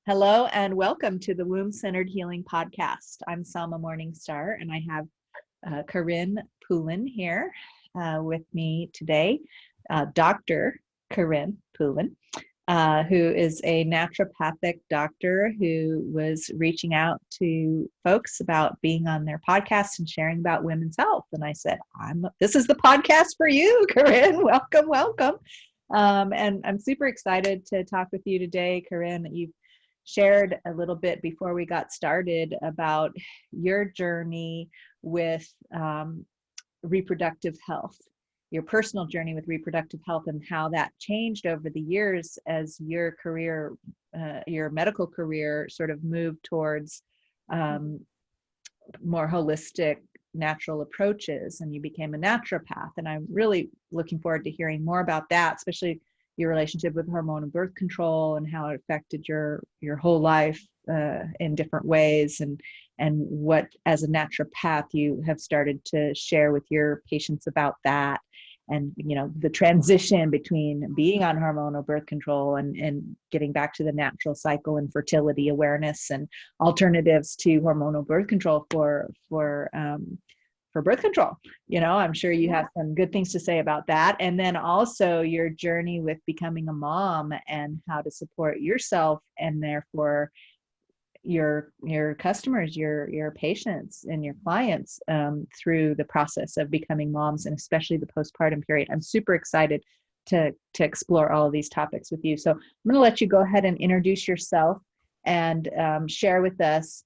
Hello and welcome to the Womb Centered Healing Podcast. I'm Selma Morningstar and I have Corrine Poulin here with me today, Dr. Corrine Poulin, who is a naturopathic doctor who was reaching out to folks about being on their podcast and sharing about women's health. And I said, this is the podcast for you, Corrine. Welcome, welcome. And I'm super excited to talk with you today, Corrine. You've shared a little bit before we got started about your journey with reproductive health, your personal journey with reproductive health, and how that changed over the years as your career, your medical career, sort of moved towards more holistic, natural approaches, and you became a naturopath. And I'm really looking forward to hearing more about that, especially your relationship with hormonal birth control and how it affected your whole life in different ways, and what, as a naturopath, you have started to share with your patients about that, and the transition between being on hormonal birth control and getting back to the natural cycle and fertility awareness and alternatives to hormonal birth control for birth control. I'm sure you have some good things to say about that. And then also your journey with becoming a mom and how to support yourself and therefore your customers, your patients and your clients through the process of becoming moms, and especially the postpartum period. I'm super excited to explore all of these topics with you. So I'm going to let you go ahead and introduce yourself and share with us,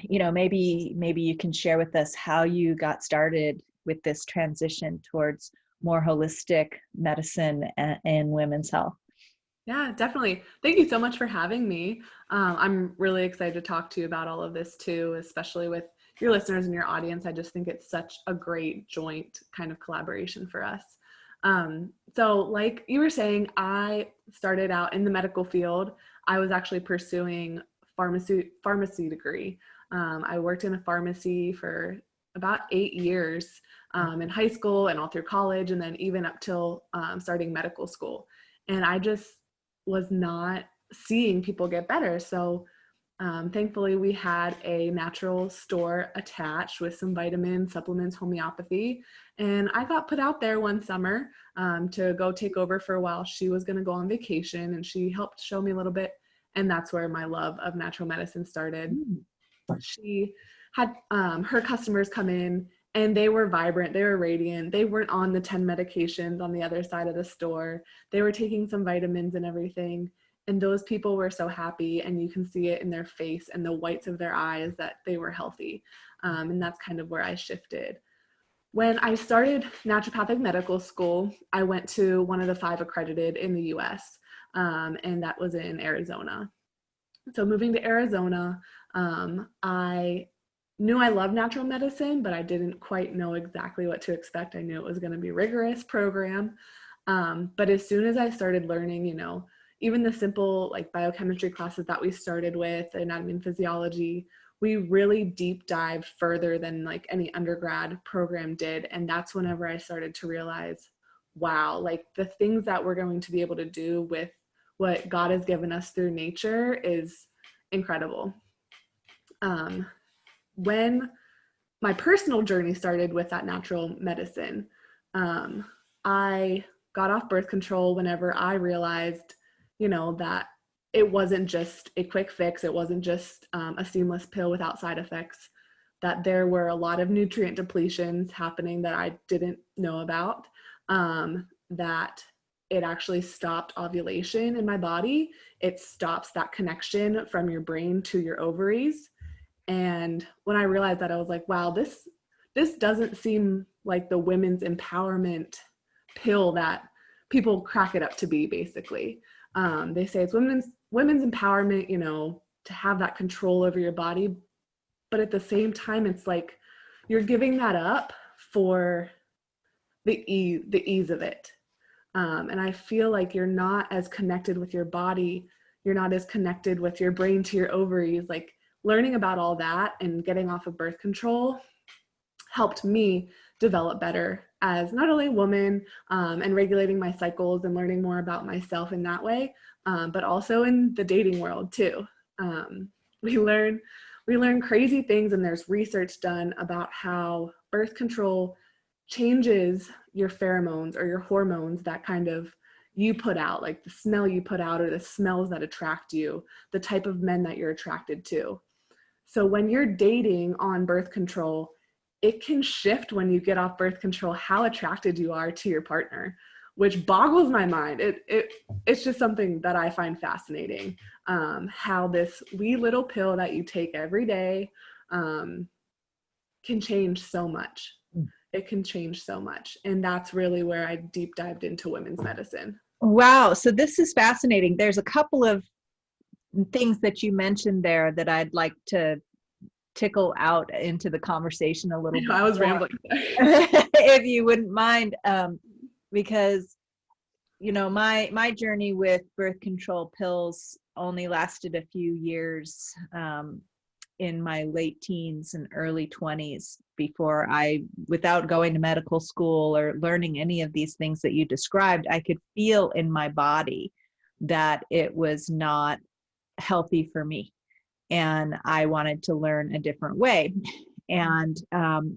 maybe you can share with us how you got started with this transition towards more holistic medicine and women's health. Yeah, definitely. Thank you so much for having me. I'm really excited to talk to you about all of this too, especially with your listeners and your audience. I just think it's such a great joint kind of collaboration for us. So like you were saying, I started out in the medical field. I was actually pursuing pharmacy degree. I worked in a pharmacy for about 8 years in high school and all through college, and then even up till starting medical school. And I just was not seeing people get better. So thankfully we had a natural store attached with some vitamins, supplements, homeopathy. And I got put out there one summer to go take over for a while. She was going to go on vacation and she helped show me a little bit. And that's where my love of natural medicine started. She had her customers come in and they were vibrant, they were radiant, they weren't on the 10 medications on the other side of the store. They were taking some vitamins and everything. And those people were so happy, and you can see it in their face and the whites of their eyes that they were healthy. And that's kind of where I shifted. When I started naturopathic medical school, I went to one of the 5 accredited in the US, and that was in Arizona. So moving to Arizona, I knew I loved natural medicine, but I didn't quite know exactly what to expect. I knew it was going to be a rigorous program. But as soon as I started learning, even the simple like biochemistry classes that we started with, anatomy and physiology, we really deep dived further than like any undergrad program did. And that's whenever I started to realize, wow, like the things that we're going to be able to do with what God has given us through nature is incredible. When my personal journey started with that natural medicine, I got off birth control whenever I realized, that it wasn't just a quick fix. It wasn't just a seamless pill without side effects, that there were a lot of nutrient depletions happening that I didn't know about, that it actually stopped ovulation in my body. It stops that connection from your brain to your ovaries. And when I realized that, I was like, wow, this doesn't seem like the women's empowerment pill that people crack it up to be, basically. They say it's women's empowerment, to have that control over your body. But at the same time, it's like you're giving that up for the ease of it. And I feel like you're not as connected with your body. You're not as connected with your brain to your ovaries. Like, learning about all that and getting off of birth control helped me develop better as not only a woman and regulating my cycles and learning more about myself in that way, but also in the dating world too. We learn crazy things, and there's research done about how birth control changes your pheromones or your hormones that kind of you put out, like the smell you put out or the smells that attract you, the type of men that you're attracted to. So when you're dating on birth control, it can shift when you get off birth control how attracted you are to your partner, which boggles my mind. It's just something that I find fascinating, how this wee little pill that you take every day can change so much. It can change so much. And that's really where I deep dived into women's medicine. Wow. So this is fascinating. There's a couple of things that you mentioned there that I'd like to tickle out into the conversation a little bit. I was rambling. If you wouldn't mind, because my journey with birth control pills only lasted a few years, in my late teens and early 20s, before without going to medical school or learning any of these things that you described, I could feel in my body that it was not healthy for me. And I wanted to learn a different way. And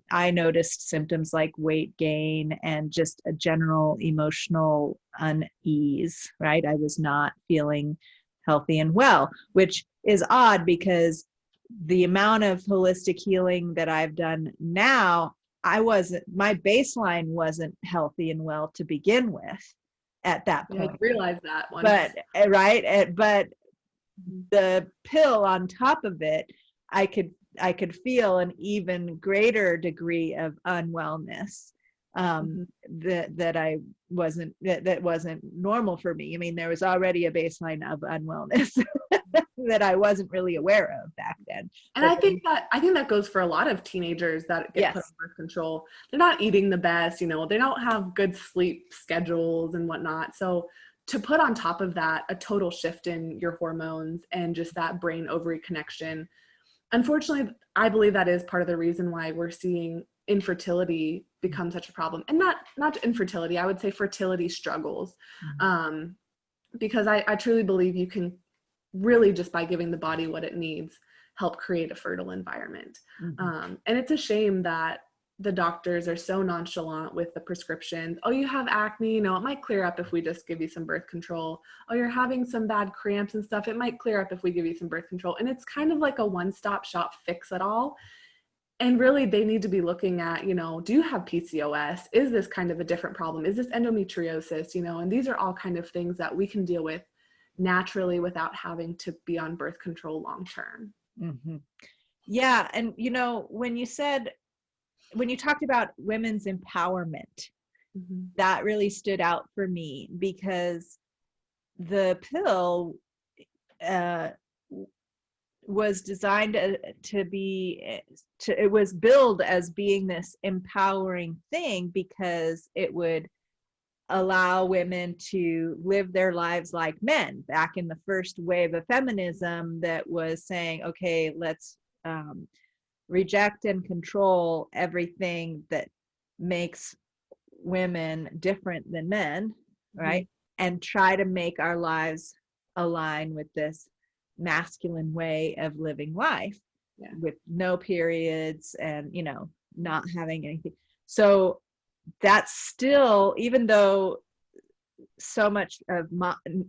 I noticed symptoms like weight gain and just a general emotional unease, right? I was not feeling healthy and well, which is odd because the amount of holistic healing that I've done now, my baseline wasn't healthy and well to begin with at that point. I realized that once. But the pill on top of it, I could feel an even greater degree of unwellness that wasn't normal for me. I mean, there was already a baseline of unwellness that I wasn't really aware of back then. And I think that goes for a lot of teenagers that get put on birth control. They're not eating the best, they don't have good sleep schedules and whatnot. So to put on top of that a total shift in your hormones and just that brain ovary connection, unfortunately, I believe that is part of the reason why we're seeing infertility become such a problem. And not infertility, I would say fertility struggles. Because I truly believe you can really, just by giving the body what it needs, help create a fertile environment. And it's a shame that the doctors are so nonchalant with the prescriptions. Oh, you have acne, it might clear up if we just give you some birth control. Oh, you're having some bad cramps and stuff. It might clear up if we give you some birth control. And it's kind of like a one-stop shop fix it all. And really they need to be looking at, do you have PCOS? Is this kind of a different problem? Is this endometriosis? And these are all kind of things that we can deal with naturally without having to be on birth control long-term. Yeah. And, when you talked about women's empowerment, that really stood out for me, because the pill was designed it was billed as being this empowering thing because it would allow women to live their lives like men, back in the first wave of feminism that was saying, okay, let's reject and control everything that makes women different than men, right? And try to make our lives align with this masculine way of living life, with no periods and, not having anything. So that's still, even though so much of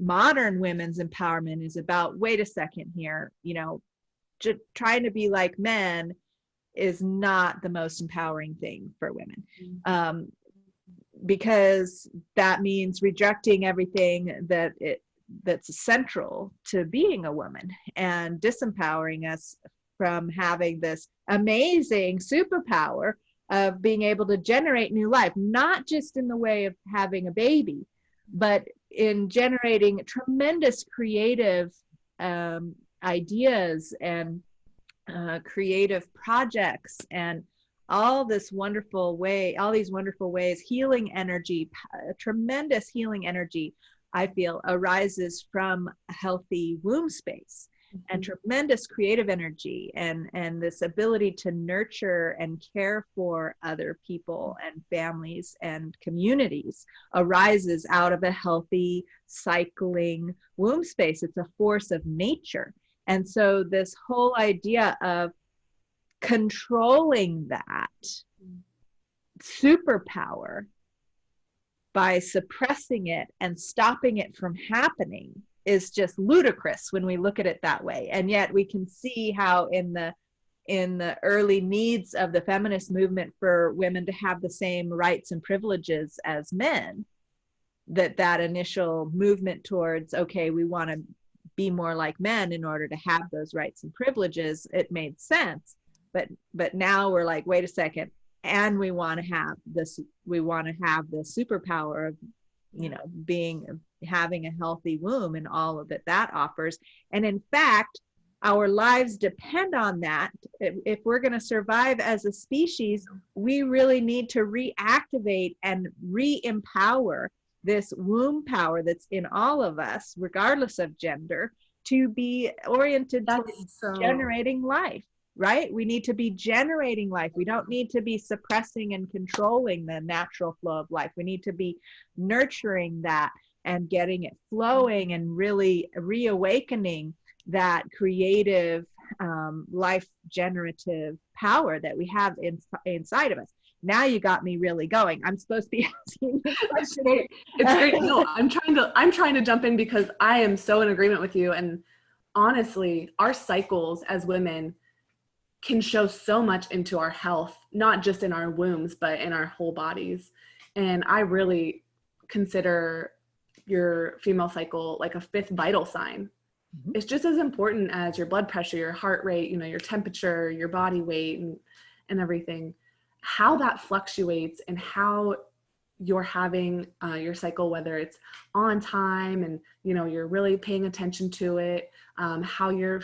modern women's empowerment is about, wait a second here, just trying to be like men is not the most empowering thing for women, because that means rejecting everything that's central to being a woman and disempowering us from having this amazing superpower of being able to generate new life, not just in the way of having a baby, but in generating tremendous creative ideas and creative projects and all these wonderful ways, healing energy, tremendous healing energy, I feel, arises from a healthy womb space. and tremendous creative energy, and this ability to nurture and care for other people and families and communities arises out of a healthy cycling womb space. It's a force of nature. And so this whole idea of controlling that superpower by suppressing it and stopping it from happening is just ludicrous when we look at it that way. And yet we can see how in the early needs of the feminist movement for women to have the same rights and privileges as men, that initial movement towards, okay, we want to be more like men in order to have those rights and privileges, it made sense. But now we're like, wait a second, and we want to have the superpower of, having a healthy womb and all of that offers. And in fact, our lives depend on that. If we're going to survive as a species, we really need to reactivate and re-empower this womb power that's in all of us, regardless of gender, to be oriented towards generating life. Right? We need to be generating life. We don't need to be suppressing and controlling the natural flow of life. We need to be nurturing that and getting it flowing and really reawakening that creative, life generative power that we have inside of us. Now you got me really going. I'm supposed to be asking you questions. It's great. No, I'm trying to jump in because I am so in agreement with you. And honestly, our cycles as women can show so much into our health, not just in our wombs, but in our whole bodies. And I really consider your female cycle like a fifth vital sign. Mm-hmm. It's just as important as your blood pressure, your heart rate, your temperature, your body weight, and everything. How that fluctuates and how you're having your cycle, whether it's on time and you're really paying attention to it, how your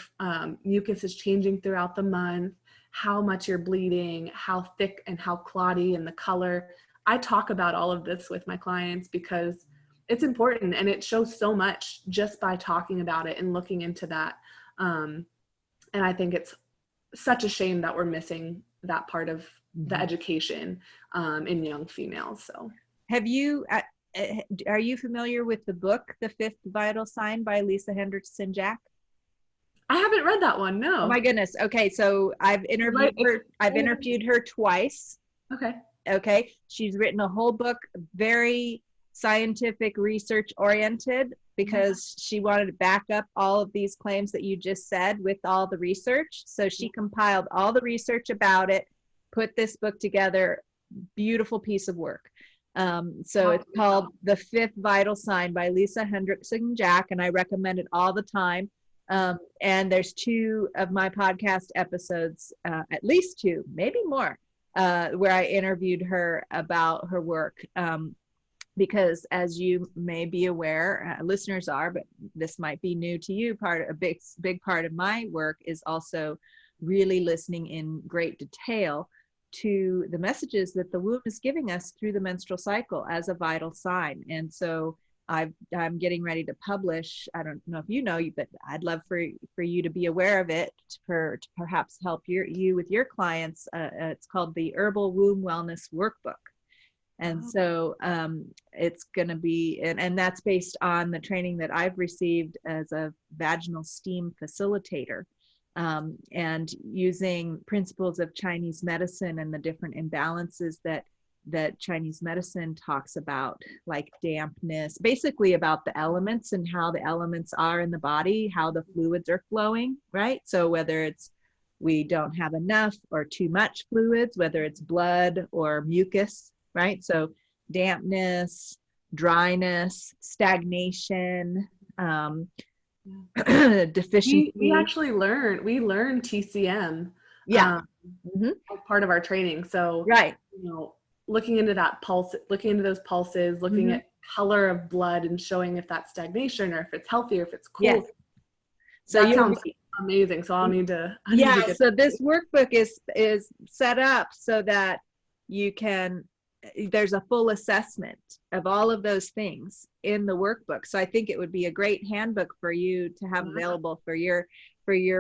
mucus is changing throughout the month, how much you're bleeding, how thick and how clotty, and the color. I talk about all of this with my clients because it's important, and it shows so much just by talking about it and looking into that. And I think it's such a shame that we're missing that part of the education in young females. So are you familiar with the book, The Fifth Vital Sign by Lisa Hendrickson Jack? I haven't read that one. No. Oh my goodness. Okay. So I've interviewed her twice. Okay. She's written a whole book, very scientific, research oriented, because she wanted to back up all of these claims that you just said with all the research. So she compiled all the research about it, put this book together. Beautiful piece of work. So it's called The Fifth Vital Sign by Lisa Hendrickson Jack, and I recommend it all the time. And there's 2 of my podcast episodes, at least 2, maybe more, where I interviewed her about her work. Because as you may be aware, listeners are, but this might be new to you, a big part of my work is also really listening in great detail to the messages that the womb is giving us through the menstrual cycle as a vital sign. And so I'm getting ready to publish, I don't know if you know, but I'd love for you to be aware of it, to perhaps help you with your clients. It's called the Herbal Womb Wellness Workbook. And so it's going to be, and that's based on the training that I've received as a vaginal steam facilitator, and using principles of Chinese medicine and the different imbalances that Chinese medicine talks about, like dampness, basically about the elements and how the elements are in the body, how the fluids are flowing, right? So whether it's we don't have enough or too much fluids, whether it's blood or mucus, right? So dampness, dryness, stagnation, deficiency. We actually learn TCM. Yeah. As part of our training. So right. Looking into that pulse, looking into those pulses, looking at color of blood and showing if that's stagnation or if it's healthy or if it's cool. Yes. So that sounds amazing. So I'll need to. So this workbook is set up so that you can there's a full assessment of all of those things in the workbook. So I think it would be a great handbook for you to have available for your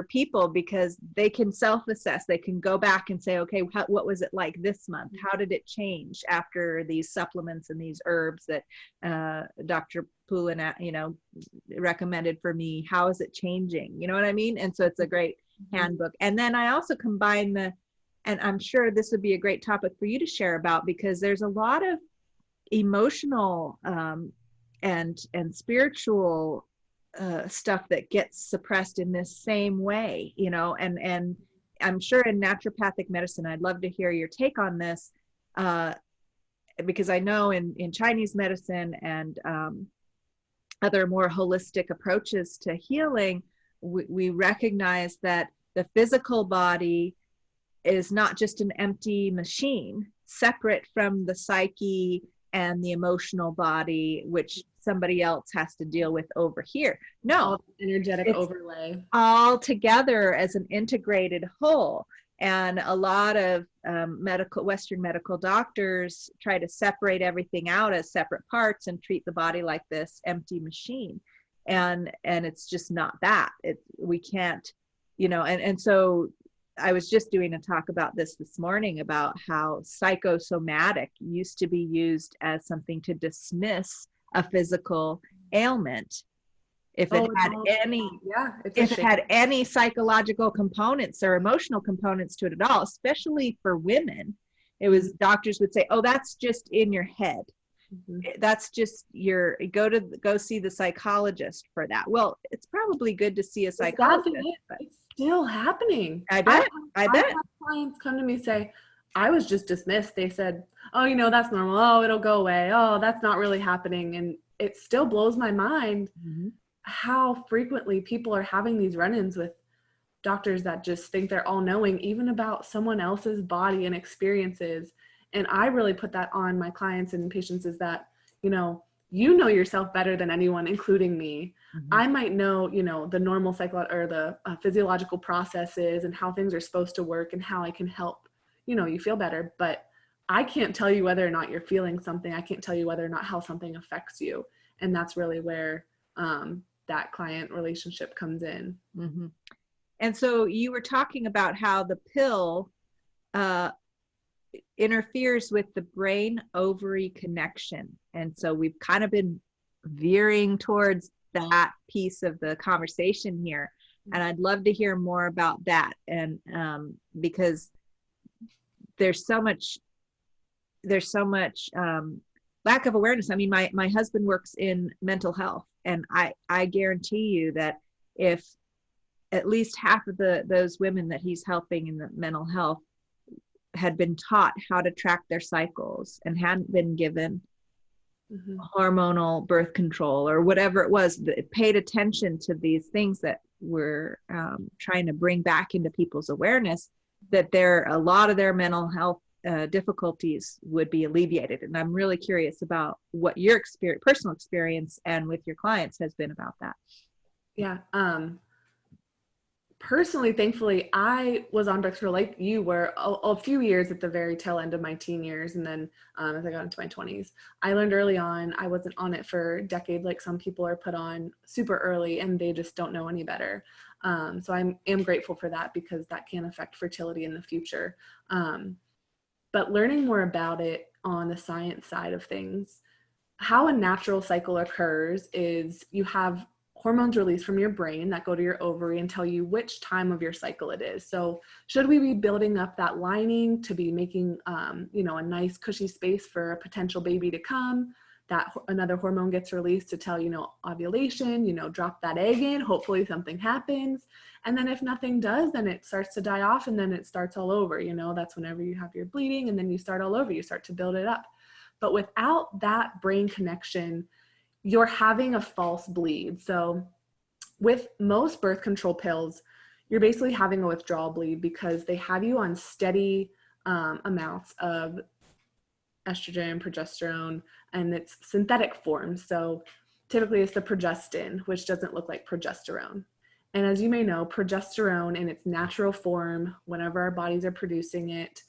people, because they can self-assess. They can go back and say, okay, what was it like this month? How did it change after these supplements and these herbs that Dr. Poulin, recommended for me? How is it changing? You know what I mean? And so it's a great handbook. And then I also combine and I'm sure this would be a great topic for you to share about, because there's a lot of emotional and spiritual stuff that gets suppressed in this same way, and I'm sure in naturopathic medicine, I'd love to hear your take on this, because I know in Chinese medicine and other more holistic approaches to healing, we recognize that the physical body is not just an empty machine separate from the psyche and the emotional body, which somebody else has to deal with over here. No, energetic overlay all together as an integrated whole. And a lot of Western medical doctors try to separate everything out as separate parts and treat the body like this empty machine. And it's just not that. We can't, and so I was just doing a talk about this morning about how psychosomatic used to be used as something to dismiss a physical ailment if it had any psychological components or emotional components to it at all, especially for women. It was, doctors would say, oh, that's just in your head. That's just go see the psychologist for that. Well, it's probably good to see a psychologist. It's still happening. I bet. I've had clients come to me say, I was just dismissed. They said, oh, that's normal. Oh, it'll go away. Oh, that's not really happening. And it still blows my mind how frequently people are having these run-ins with doctors that just think they're all knowing, even about someone else's body and experiences. And I really put that on my clients and patients, is that, you know yourself better than anyone, including me. I might know, the normal the physiological processes and how things are supposed to work and how I can help, you feel better. But I can't tell you whether or not you're feeling something. I can't tell you whether or not how something affects you. And that's really where that client relationship comes in. And so you were talking about how the pill interferes with the brain ovary connection. And so we've kind of been veering towards that piece of the conversation here. And I'd love to hear more about that. And because there's so much lack of awareness. I mean, my husband works in mental health, and I guarantee you that if at least half of those women that he's helping in the mental health had been taught how to track their cycles and hadn't been given hormonal birth control or whatever it was, paid attention to these things that we're trying to bring back into people's awareness, that a lot of their mental health difficulties would be alleviated. And I'm really curious about what your personal experience and with your clients has been about that. Yeah. Personally, thankfully, I was on birth control like you were a few years at the very tail end of my teen years. And then as I got into my 20s, I learned early on. I wasn't on it for decades like some people are put on super early and they just don't know any better. So I am grateful for that, because that can affect fertility in the future. But learning more about it on the science side of things, how a natural cycle occurs is you have hormones released from your brain that go to your ovary and tell you which time of your cycle it is. So should we be building up that lining to be making, a nice cushy space for a potential baby to come, that another hormone gets released to tell, ovulation, drop that egg in, hopefully something happens. And then if nothing does, then it starts to die off and then it starts all over. That's whenever you have your bleeding and then you start all over, you start to build it up. But without that brain connection, you're having a false bleed. So with most birth control pills, you're basically having a withdrawal bleed because they have you on steady amounts of estrogen, progesterone, and it's synthetic form. So typically it's the progestin, which doesn't look like progesterone. And as you may know, progesterone in its natural form, whenever our bodies are producing it,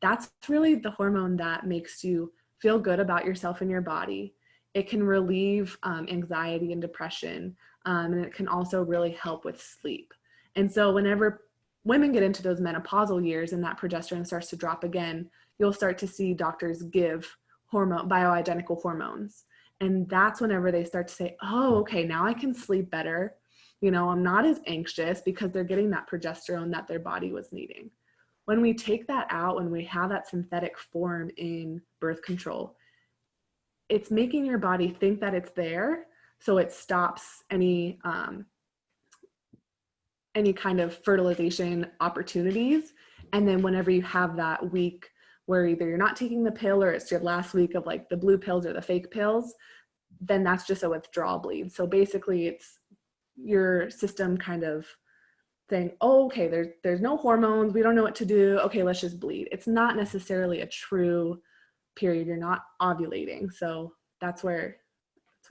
That's really the hormone that makes you feel good about yourself and your body. It can relieve anxiety and depression, and it can also really help with sleep. And so whenever women get into those menopausal years and that progesterone starts to drop again, you'll start to see doctors give bioidentical hormones. And that's whenever they start to say, oh, okay, now I can sleep better. I'm not as anxious, because they're getting that progesterone that their body was needing. When we take that out, when we have that synthetic form in birth control, it's making your body think that it's there, so it stops any kind of fertilization opportunities. And then whenever you have that week where either you're not taking the pill, or it's your last week of like the blue pills or the fake pills, then that's just a withdrawal bleed. So basically it's your system kind of saying, oh, okay, there's no hormones, we don't know what to do, okay, let's just bleed. It's not necessarily a true period. You're not ovulating. So that's where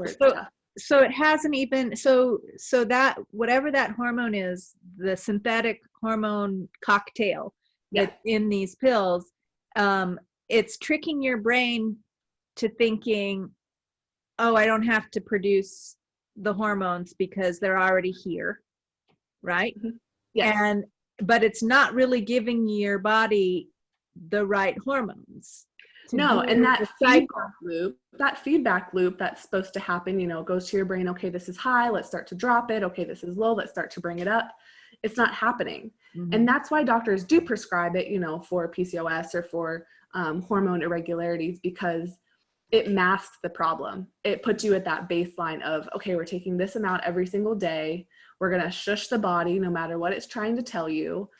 it's tough. So it hasn't even, so that whatever that hormone is, the synthetic hormone cocktail that's in these pills, it's tricking your brain to thinking, oh, I don't have to produce the hormones because they're already here, right? Mm-hmm. Yes. But it's not really giving your body the right hormones. No, and that feedback loop that's supposed to happen, goes to your brain, okay, this is high, let's start to drop it. Okay, this is low, let's start to bring it up. It's not happening. Mm-hmm. And that's why doctors do prescribe it, for PCOS or for hormone irregularities, because it masks the problem. It puts you at that baseline of, okay, we're taking this amount every single day. We're going to shush the body no matter what it's trying to tell you.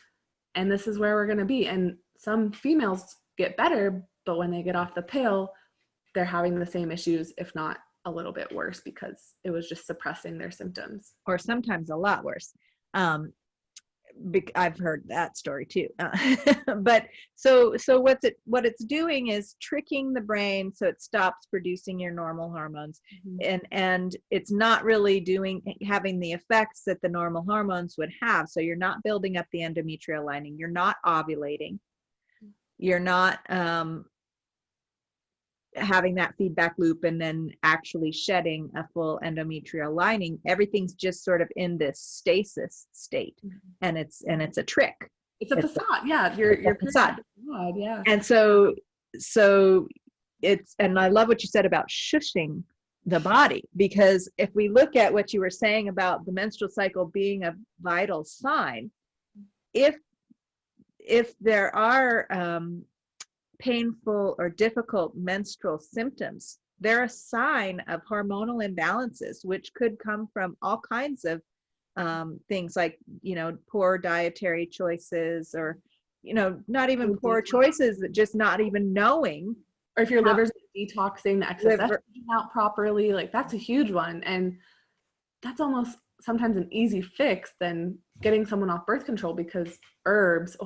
And this is where we're going to be. And some females get better, but when they get off the pill, they're having the same issues, if not a little bit worse, because it was just suppressing their symptoms. Or sometimes a lot worse. I've heard that story too. But so what it's doing is tricking the brain so it stops producing your normal hormones. Mm-hmm. And it's not really having the effects that the normal hormones would have. So you're not building up the endometrial lining. You're not ovulating. You're not having that feedback loop and then actually shedding a full endometrial lining. Everything's just sort of in this stasis state. Mm-hmm. and it's a trick. It's a facade. Yeah. Your facade. Yeah. And so and I love what you said about shushing the body, because if we look at what you were saying about the menstrual cycle being a vital sign, if there are painful or difficult menstrual symptoms, they're a sign of hormonal imbalances, which could come from all kinds of things like, poor dietary choices, or, not even poor choices, just not even knowing. Or if your liver's detoxing the excess estrogen out properly, like that's a huge one. And that's almost sometimes an easy fix than getting someone off birth control, because herbs,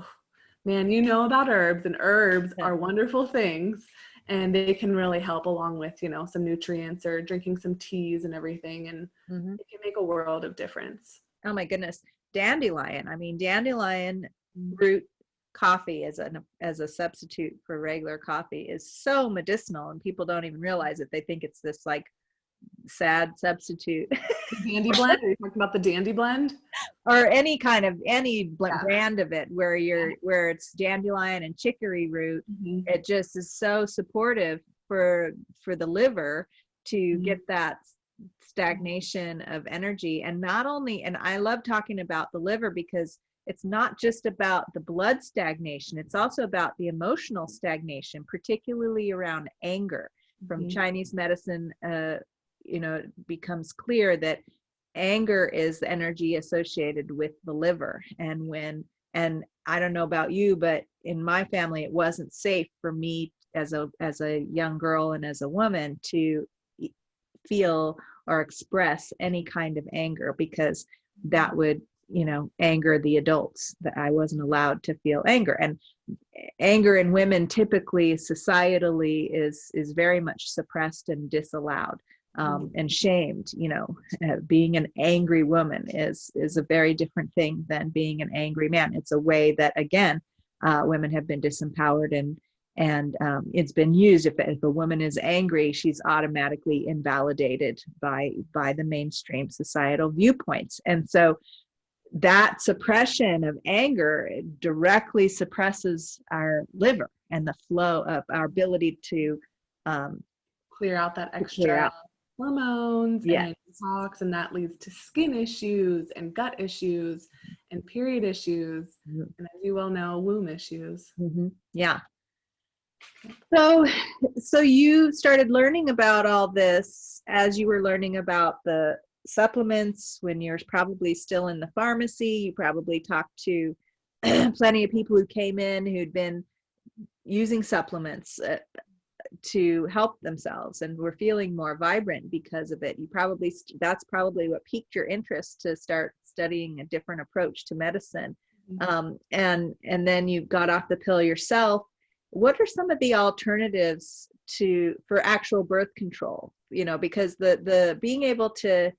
man, about herbs, and herbs are wonderful things, and they can really help along with, some nutrients, or drinking some teas and everything. And mm-hmm. It can make a world of difference. Oh my goodness. Dandelion root coffee as a substitute for regular coffee is so medicinal, and people don't even realize it. They think it's this like sad substitute. Dandy blend? Are you talking about the dandy blend? Or any brand of it where it's dandelion and chicory root. Mm-hmm. It just is so supportive for the liver to mm-hmm. get that stagnation of energy. And I love talking about the liver, because it's not just about the blood stagnation, it's also about the emotional stagnation, particularly around anger. From mm-hmm. Chinese medicine, it becomes clear that anger is the energy associated with the liver. And I don't know about you, but in my family, it wasn't safe for me as a young girl and as a woman to feel or express any kind of anger, because that would, anger the adults, that I wasn't allowed to feel anger. And anger in women typically societally is very much suppressed and disallowed. And shamed. Being an angry woman is a very different thing than being an angry man. It's a way that, again, women have been disempowered, and it's been used. If a woman is angry, she's automatically invalidated by the mainstream societal viewpoints. And so that suppression of anger directly suppresses our liver and the flow of our ability to clear out that to clear extra out. hormones Yeah. and tox, and that leads to skin issues and gut issues and period issues, and as you well know, womb issues. Yeah. So you started learning about all this as you were learning about the supplements when you're probably still in the pharmacy. You probably talked to plenty of people who came in who'd been using supplements to help themselves and were feeling more vibrant because of it. You probably, that's probably what piqued your interest to start studying a different approach to medicine. And then you got off the pill yourself. What are some of the alternatives for actual birth control? Because the being able to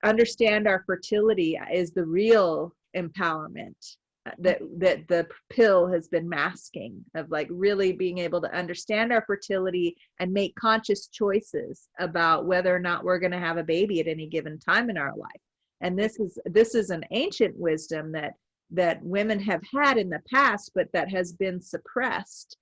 understand our fertility is the real empowerment that the pill has been masking, of like really being able to understand our fertility and make conscious choices about whether or not we're going to have a baby at any given time in our life. And this is an ancient wisdom that women have had in the past, but that has been suppressed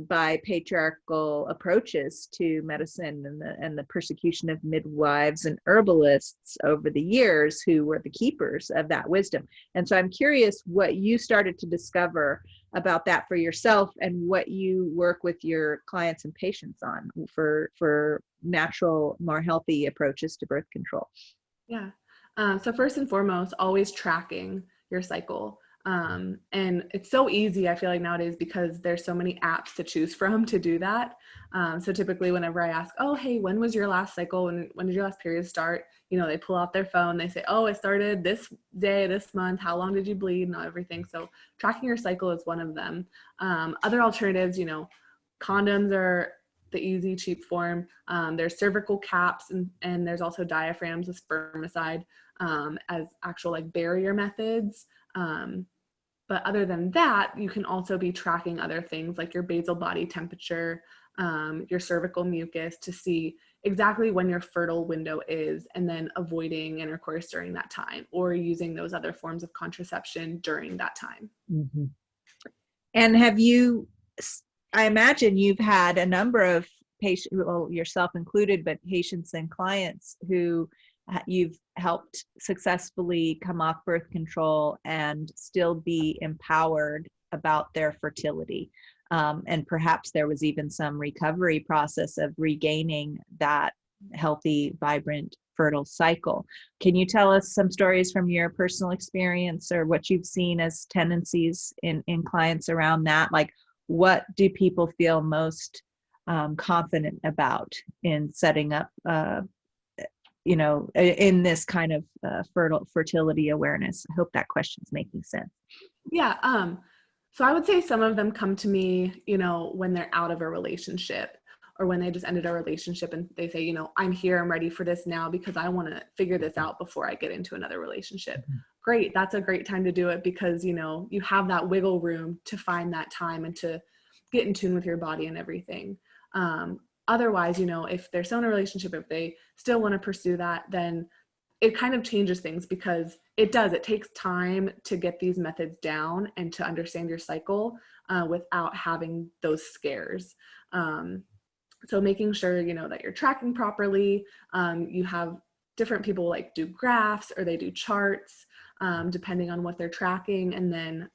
by patriarchal approaches to medicine and the persecution of midwives and herbalists over the years, who were the keepers of that wisdom. And so I'm curious what you started to discover about that for yourself, and what you work with your clients and patients on for natural, more healthy approaches to birth control. Yeah. So first and foremost, always tracking your cycle. And it's so easy, I feel like nowadays, because there's so many apps to choose from to do that. So typically whenever I ask, oh, hey, when was your last cycle? When did your last period start? They pull out their phone, they say, oh, it started this day, this month, how long did you bleed, and everything. So tracking your cycle is one of them. Other alternatives, condoms are the easy, cheap form. There's cervical caps, and there's also diaphragms with spermicide as actual like barrier methods. But other than that, you can also be tracking other things like your basal body temperature, your cervical mucus, to see exactly when your fertile window is, and then avoiding intercourse during that time, or using those other forms of contraception during that time. Mm-hmm. And I imagine you've had a number of patients, well, yourself included, but patients and clients who you've helped successfully come off birth control and still be empowered about their fertility. And perhaps there was even some recovery process of regaining that healthy, vibrant, fertile cycle. Can you tell us some stories from your personal experience, or what you've seen as tendencies in clients around that? Like, what do people feel most confident about in setting up in this kind of fertility awareness? I hope that question's making sense. Yeah. So I would say some of them come to me, when they're out of a relationship, or when they just ended a relationship and they say, I'm here, I'm ready for this now because I want to figure this out before I get into another relationship. Mm-hmm. Great. That's a great time to do it, because, you have that wiggle room to find that time and to get in tune with your body and everything. Otherwise, if they're still in a relationship, if they still want to pursue that, then it kind of changes things, because it takes time to get these methods down and to understand your cycle without having those scares. So making sure, that you're tracking properly. You have different people like do graphs, or they do charts, depending on what they're tracking. And then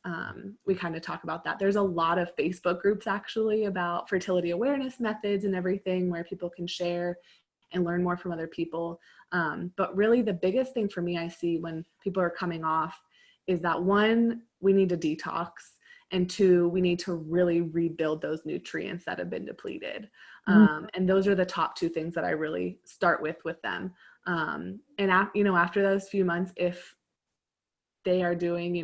we kind of talk about that. There's a lot of Facebook groups actually about fertility awareness methods and everything, where people can share and learn more from other people. But really the biggest thing for me I see when people are coming off is that, one, we need to detox, and two, we need to really rebuild those nutrients that have been depleted. And those are the top two things that I really start with them. And after those few months, if they are doing,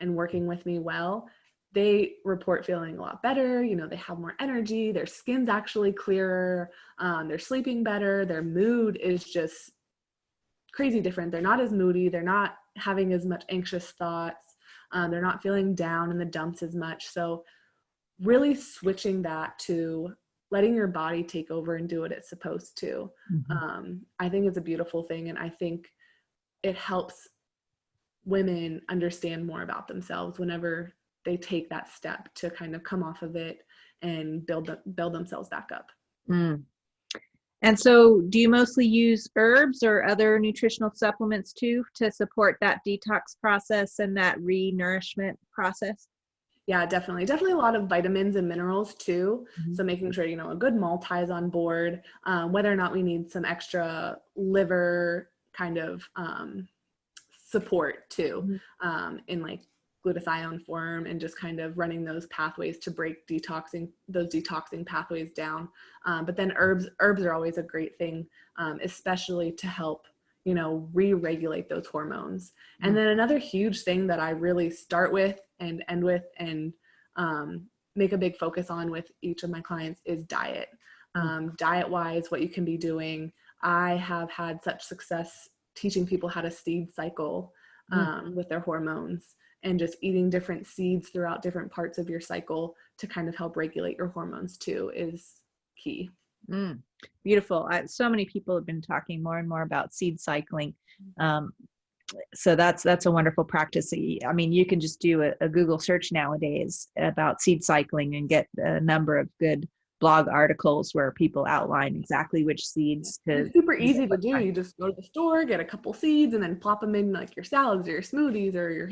and working with me well, they report feeling a lot better. They have more energy, their skin's actually clearer, they're sleeping better, their mood is just crazy different. They're not as moody, they're not having as much anxious thoughts. They're not feeling down in the dumps as much. So really switching that to letting your body take over and do what it's supposed to. I think it's a beautiful thing. And I think it helps women understand more about themselves whenever they take that step to kind of come off of it and build themselves back up. Mm. And so do you mostly use herbs or other nutritional supplements too to support that detox process and that re-nourishment process? Yeah, definitely. Definitely a lot of vitamins and minerals too. So making sure, a good multi is on board, whether or not we need some extra liver kind of support too, in like glutathione form, and just kind of running those pathways to break those detoxing pathways down. But then herbs are always a great thing, especially to help re-regulate those hormones. And then another huge thing that I really start with and end with and make a big focus on with each of my clients is diet. Diet wise, what you can be doing. I have had such success teaching people how to seed cycle with their hormones, and just eating different seeds throughout different parts of your cycle to kind of help regulate your hormones too is key. Beautiful. So many people have been talking more and more about seed cycling. So that's a wonderful practice. I mean, you can just do a Google search nowadays about seed cycling and get a number of good blog articles where people outline exactly which seeds It's super easy to do. You just go to the store, get a couple seeds, and then plop them in like your salads or your smoothies or your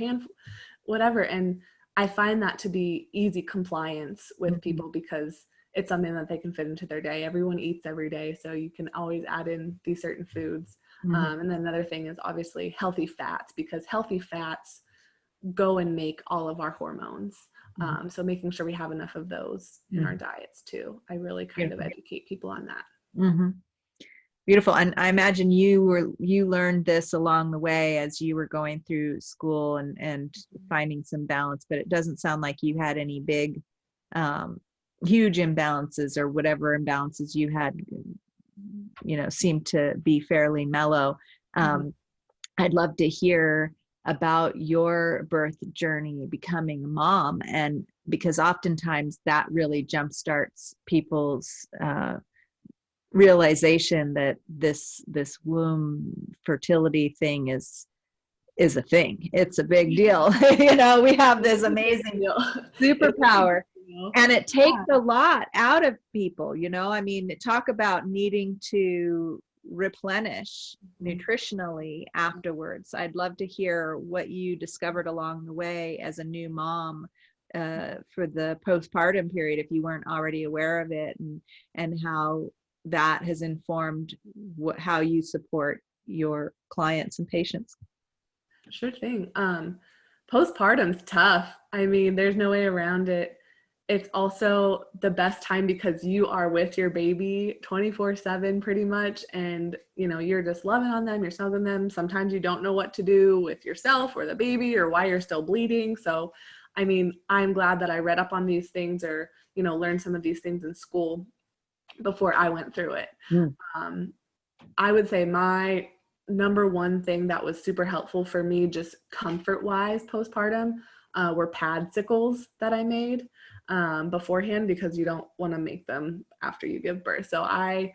whatever. And I find that to be easy compliance with people, because it's something that they can fit into their day. Everyone eats every day, so you can always add in these certain foods. And then another thing is obviously healthy fats, because healthy fats go and make all of our hormones. So making sure we have enough of those in our diets too. I really kind of educate people on that. Beautiful. And I imagine you learned this along the way as you were going through school and finding some balance, but it doesn't sound like you had any big, huge imbalances, or whatever imbalances you had, seemed to be fairly mellow. I'd love to hear about your birth journey, becoming a mom, and because oftentimes that really jumpstarts people's realization that this womb fertility thing is a thing. It's a big deal. We have this amazing superpower, and it takes a lot out of people. I mean, talk about needing to replenish nutritionally afterwards. I'd love to hear what you discovered along the way as a new mom for the postpartum period, if you weren't already aware of it, and how that has informed how you support your clients and patients. Sure thing. Postpartum's tough. I mean, there's no way around it. It's also the best time because you are with your baby 24/7 pretty much. And, you're just loving on them, you're snuggling them. Sometimes you don't know what to do with yourself or the baby or why you're still bleeding. So, I mean, I'm glad that I read up on these things or, learned some of these things in school before I went through it. I would say my number one thing that was super helpful for me, just comfort-wise postpartum, were padsicles that I made beforehand, because you don't want to make them after you give birth. So I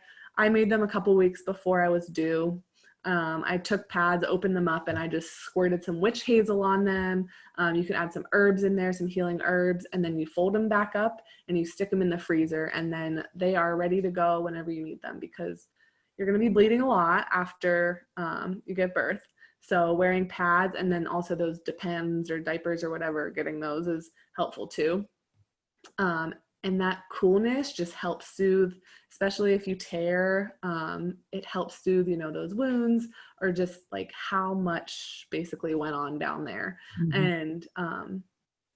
made them a couple weeks before I was due. I took pads, opened them up, and I just squirted some witch hazel on them. You can add some herbs in there, some healing herbs, and then you fold them back up and you stick them in the freezer, and then they are ready to go whenever you need them, because you're going to be bleeding a lot after you give birth. So wearing pads, and then also those Depends or diapers or whatever, getting those is helpful too. And that coolness just helps soothe, especially if you tear, it helps soothe, those wounds, or just like how much basically went on down there. And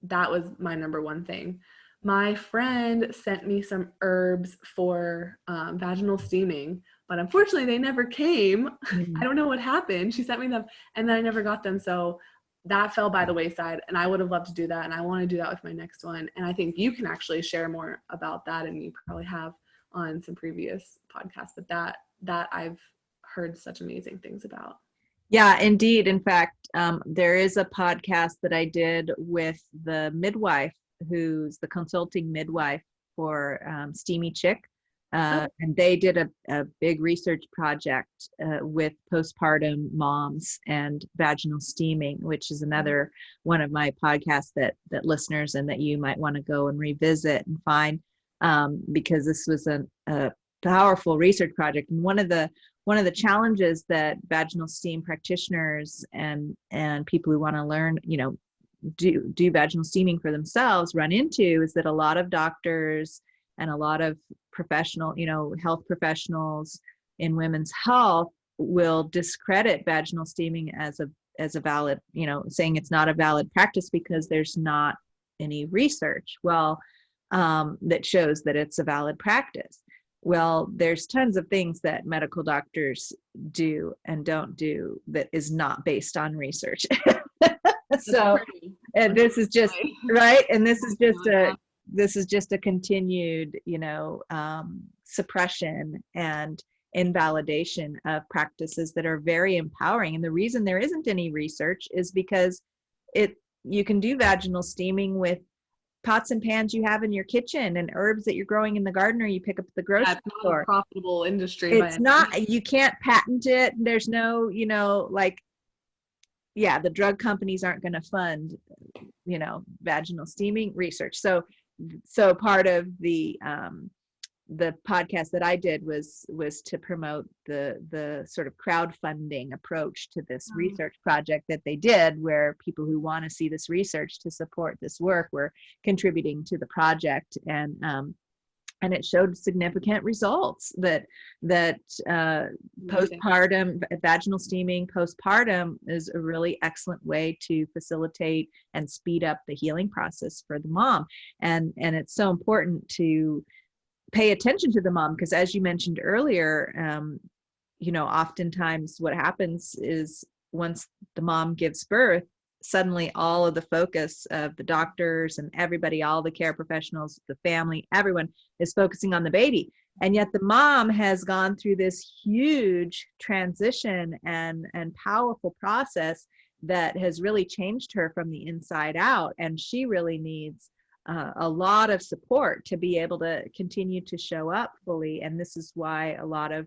that was my number one thing. My friend sent me some herbs for vaginal steaming, but unfortunately they never came. I don't know what happened. She sent me them and then I never got them. So that fell by the wayside, and I would have loved to do that. And I want to do that with my next one. And I think you can actually share more about that. And you probably have on some previous podcasts, but that I've heard such amazing things about. Yeah, indeed. In fact, there is a podcast that I did with the midwife, who's the consulting midwife for Steamy Chick. Oh, And they did a big research project with postpartum moms and vaginal steaming, which is another one of my podcasts that listeners and that you might want to go and revisit and find, because this was a powerful research project. And one of the challenges that vaginal steam practitioners and people who want to learn, do vaginal steaming for themselves run into is that a lot of doctors and a lot of professional, health professionals in women's health will discredit vaginal steaming as a valid, saying it's not a valid practice because there's not any research that shows that it's a valid practice. Well, there's tons of things that medical doctors do and don't do that is not based on research. So, and this is just right. And this is just a continued, suppression and invalidation of practices that are very empowering. And the reason there isn't any research is because you can do vaginal steaming with pots and pans you have in your kitchen and herbs that you're growing in the garden or you pick up at the grocery store. It's not a profitable industry. It's not, you can't patent it. There's no, the drug companies aren't going to fund, vaginal steaming research. So part of the podcast that I did was to promote the sort of crowdfunding approach to this research project that they did, where people who want to see this research to support this work were contributing to the project, and it showed significant results that postpartum vaginal steaming postpartum is a really excellent way to facilitate and speed up the healing process for the mom, and it's so important to pay attention to the mom, because as you mentioned earlier, oftentimes what happens is once the mom gives birth, suddenly all of the focus of the doctors and everybody, all the care professionals, the family, everyone is focusing on the baby. And yet the mom has gone through this huge transition and powerful process that has really changed her from the inside out. And she really needs a lot of support to be able to continue to show up fully. And this is why a lot of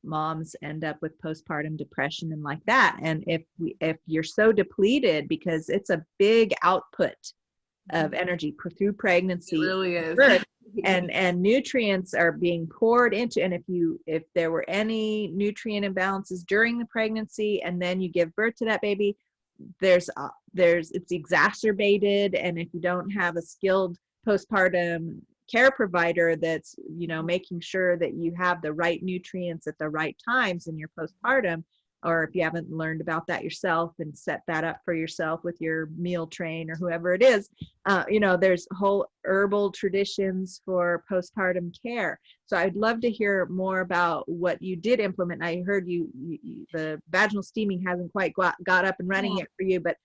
moms end up with postpartum depression and like that. And if you're so depleted, because it's a big output of energy through pregnancy, it really is. birth, and nutrients are being poured into, and if there were any nutrient imbalances during the pregnancy and then you give birth to that baby, it's exacerbated. And if you don't have a skilled postpartum care provider that's making sure that you have the right nutrients at the right times in your postpartum, or if you haven't learned about that yourself and set that up for yourself with your meal train or whoever it is, there's whole herbal traditions for postpartum care. So I'd love to hear more about what you did implement. I heard the vaginal steaming hasn't quite got up and running yet for you, but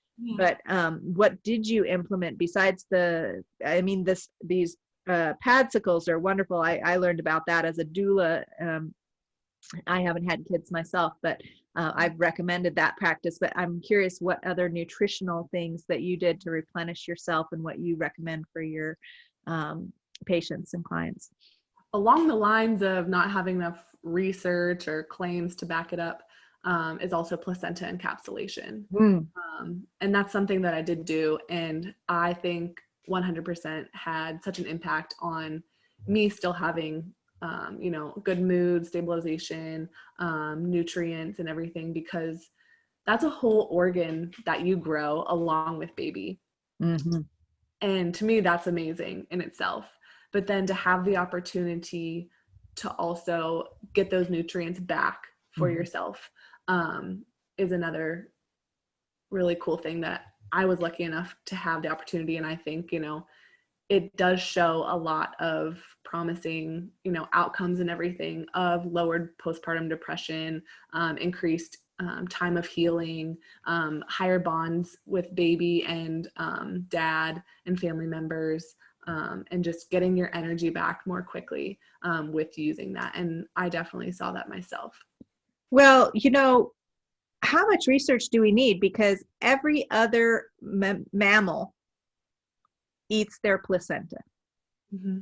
what did you implement besides these padsicles are wonderful. I learned about that as a doula. I haven't had kids myself, but I've recommended that practice. But I'm curious what other nutritional things that you did to replenish yourself and what you recommend for your patients and clients. Along the lines of not having enough research or claims to back it up, is also placenta encapsulation. And that's something that I did do. And I think 100% had such an impact on me still having, good mood, stabilization, nutrients and everything, because that's a whole organ that you grow along with baby. Mm-hmm. And to me, that's amazing in itself. But then to have the opportunity to also get those nutrients back for yourself is another really cool thing that I was lucky enough to have the opportunity. And I think, it does show a lot of promising, outcomes and everything of lowered postpartum depression, increased time of healing, higher bonds with baby and dad and family members, and just getting your energy back more quickly with using that. And I definitely saw that myself. Well, how much research do we need? Because every other mammal eats their placenta. Mm-hmm.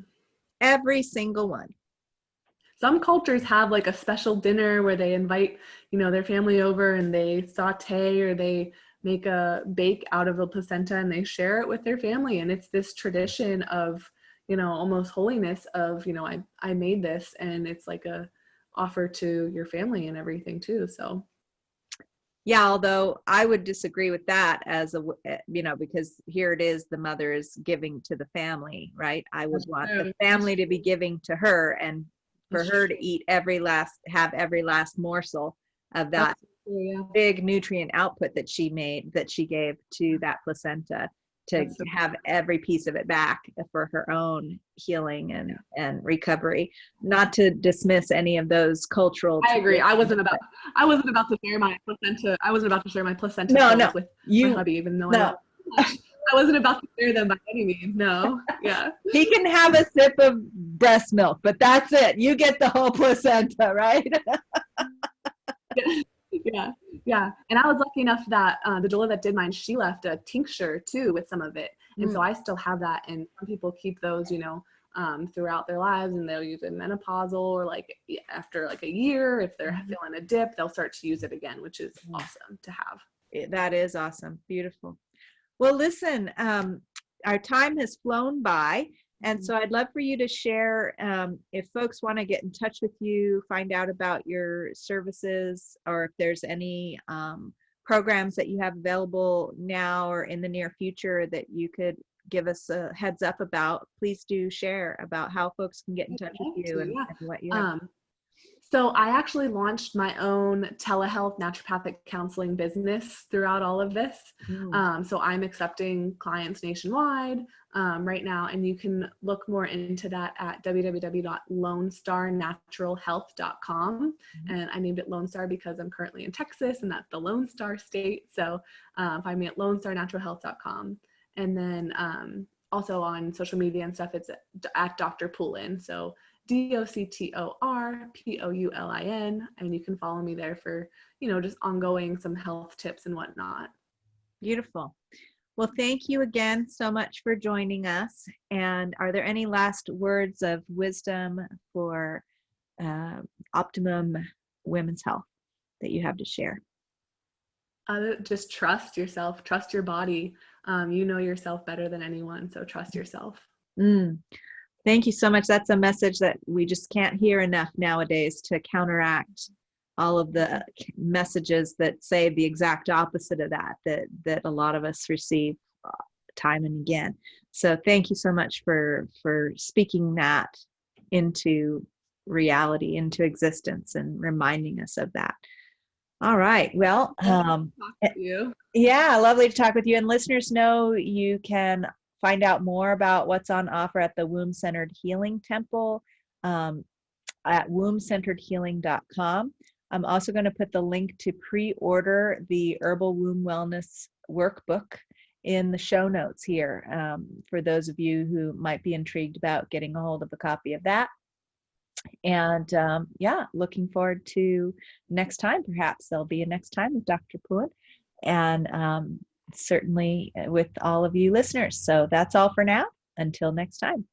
Every single one. Some cultures have like a special dinner where they invite, their family over and they saute or they make a bake out of the placenta and they share it with their family. And it's this tradition of, almost holiness of, I made this, and it's like a offer to your family and everything too. So. Yeah, although I would disagree with that as because here it is, the mother is giving to the family, right? I would want the family to be giving to her, and for her to eat have every last morsel of that big nutrient output that she gave to that placenta, to have every piece of it back for her own healing and recovery. Not to dismiss any of those cultural. I agree. I wasn't about to share my placenta. I wasn't about to share my placenta with my hubby, even though I wasn't about to share them by any means. No. Yeah. He can have a sip of breast milk, but that's it. You get the whole placenta, right? Yeah. And I was lucky enough that the doula that did mine, she left a tincture too with some of it. And so I still have that. And some people keep those, throughout their lives, and they'll use it menopausal or like after like a year, if they're feeling a dip, they'll start to use it again, which is awesome to have. That is awesome. Beautiful. Well, listen, our time has flown by. And so I'd love for you to share, if folks want to get in touch with you, find out about your services, or if there's any programs that you have available now or in the near future that you could give us a heads up about, please do share about how folks can get in touch with you and what you have. So I actually launched my own telehealth naturopathic counseling business throughout all of this. So I'm accepting clients nationwide right now, and you can look more into that at www.lonestarnaturalhealth.com. And I named it Lone Star because I'm currently in Texas, and that's the Lone Star state. So find me at lonestarnaturalhealth.com. And then also on social media and stuff, it's at Dr. Poulin. So DoctorPoulin, and you can follow me there for, just ongoing some health tips and whatnot. Beautiful. Well, thank you again so much for joining us. And are there any last words of wisdom for optimum women's health that you have to share? Just trust yourself, trust your body. You know yourself better than anyone, so trust yourself. Thank you so much. That's a message that we just can't hear enough nowadays to counteract all of the messages that say the exact opposite of that a lot of us receive time and again. So thank you so much for speaking that into reality, into existence, and reminding us of that. All right. Well, yeah, lovely to talk with you. And listeners know you can find out more about what's on offer at the Womb Centered Healing Temple at wombcenteredhealing.com. I'm also going to put the link to pre-order the Herbal Womb Wellness Workbook in the show notes here for those of you who might be intrigued about getting a hold of a copy of that. And looking forward to next time. Perhaps there'll be a next time with Dr. Poulin, and certainly with all of you listeners. So that's all for now. Until next time.